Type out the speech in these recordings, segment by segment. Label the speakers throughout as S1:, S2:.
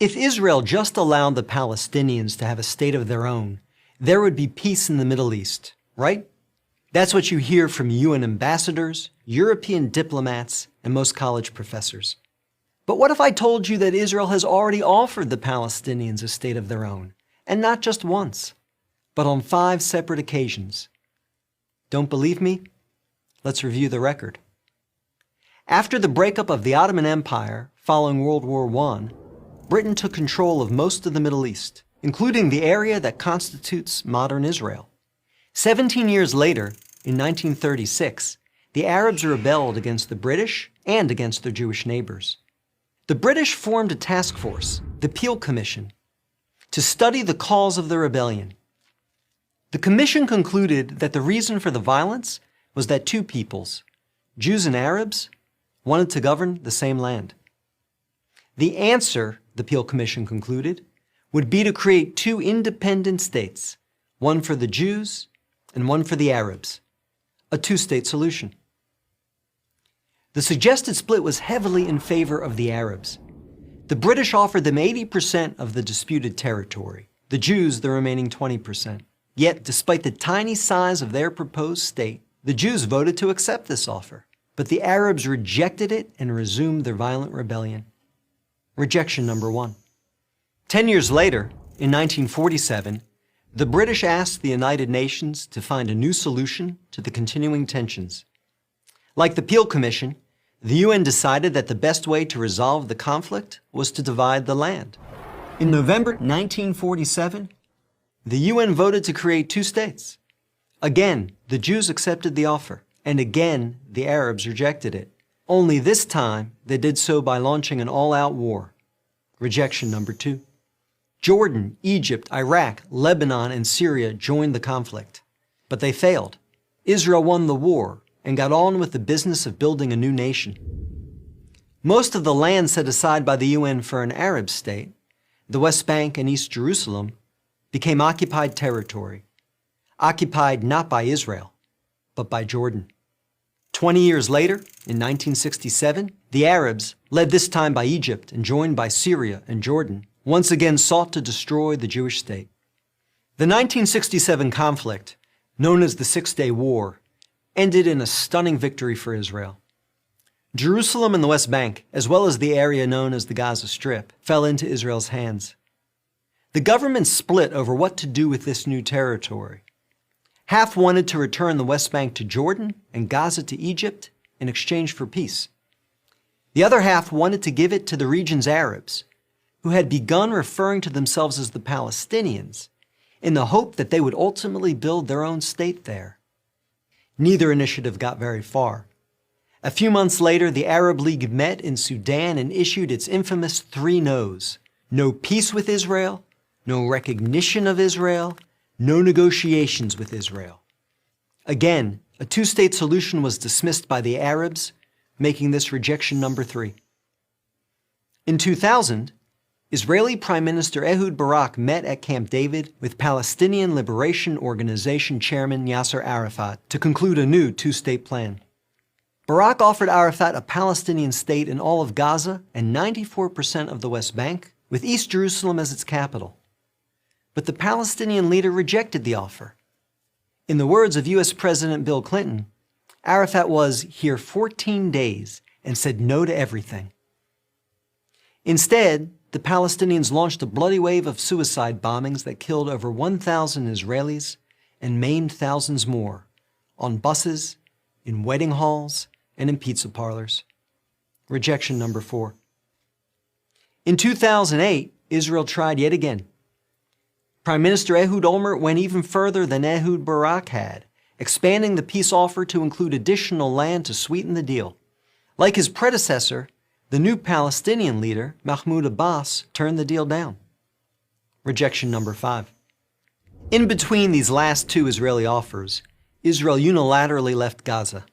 S1: If Israel just allowed the Palestinians to have a state of their own, there would be peace in the Middle East, right? That's what you hear from UN ambassadors, European diplomats, and most college professors. But what if I told you that Israel has already offered the Palestinians a state of their own, and not just once, but on 5 separate occasions? Don't believe me? Let's review the record. After the breakup of the Ottoman Empire following World War I, Britain took control of most of the Middle East, including the area that constitutes modern Israel. 17 years later, in 1936, the Arabs rebelled against the British and against their Jewish neighbors. The British formed a task force, the Peel Commission, to study the cause of the rebellion. The commission concluded that the reason for the violence was that 2 peoples, Jews and Arabs, wanted to govern the same land. The answer, the Peel Commission concluded, would be to create 2 independent states, one for the Jews and one for the Arabs, a 2-state solution. The suggested split was heavily in favor of the Arabs. The British offered them 80% of the disputed territory, the Jews the remaining 20%. Yet, despite the tiny size of their proposed state, the Jews voted to accept this offer. But the Arabs rejected it and resumed their violent rebellion. Rejection number 1. 10 years later, in 1947, the British asked the United Nations to find a new solution to the continuing tensions. Like the Peel Commission, the UN decided that the best way to resolve the conflict was to divide the land. In November 1947, the UN voted to create 2 states. Again, the Jews accepted the offer, and again, the Arabs rejected it. Only this time, they did so by launching an all-out war. Rejection number 2. Jordan, Egypt, Iraq, Lebanon, and Syria joined the conflict. But they failed. Israel won the war and got on with the business of building a new nation. Most of the land set aside by the UN for an Arab state, the West Bank and East Jerusalem, became occupied territory. Occupied not by Israel, but by Jordan. 20 years later, in 1967, the Arabs, led this time by Egypt and joined by Syria and Jordan, once again sought to destroy the Jewish state. The 1967 conflict, known as the 6-Day War, ended in a stunning victory for Israel. Jerusalem and the West Bank, as well as the area known as the Gaza Strip, fell into Israel's hands. The government split over what to do with this new territory. Half wanted to return the West Bank to Jordan and Gaza to Egypt in exchange for peace. The other half wanted to give it to the region's Arabs, who had begun referring to themselves as the Palestinians, in the hope that they would ultimately build their own state there. Neither initiative got very far. A few months later, the Arab League met in Sudan and issued its infamous 3 no's. No peace with Israel, no recognition of Israel, no negotiations with Israel. Again, a 2-state solution was dismissed by the Arabs, making this rejection number 3. In 2000, Israeli Prime Minister Ehud Barak met at Camp David with Palestinian Liberation Organization Chairman Yasser Arafat to conclude a new 2-state plan. Barak offered Arafat a Palestinian state in all of Gaza and 94% of the West Bank, with East Jerusalem as its capital. But the Palestinian leader rejected the offer. In the words of U.S. President Bill Clinton, Arafat was here 14 days and said no to everything. Instead, the Palestinians launched a bloody wave of suicide bombings that killed over 1,000 Israelis and maimed thousands more, on buses, in wedding halls, and in pizza parlors. Rejection number 4. In 2008, Israel tried yet again. Prime Minister Ehud Olmert went even further than Ehud Barak had, expanding the peace offer to include additional land to sweeten the deal. Like his predecessor, the new Palestinian leader, Mahmoud Abbas, turned the deal down. Rejection number 5. In between these last 2 Israeli offers, Israel unilaterally left Gaza,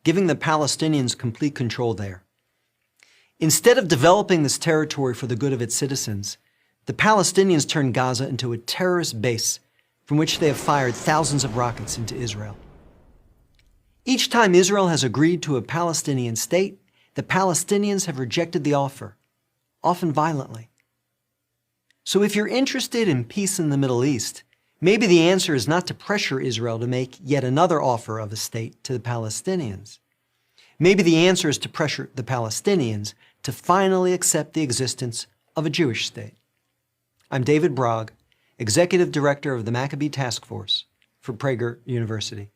S1: giving the Palestinians complete control there. Instead of developing this territory for the good of its citizens, the Palestinians turned Gaza into a terrorist base from which they have fired thousands of rockets into Israel. Each time Israel has agreed to a Palestinian state, the Palestinians have rejected the offer, often violently. So if you're interested in peace in the Middle East, maybe the answer is not to pressure Israel to make yet another offer of a state to the Palestinians. Maybe the answer is to pressure the Palestinians to finally accept the existence of a Jewish state. I'm David Brog, Executive Director of the Maccabee Task Force for Prager University.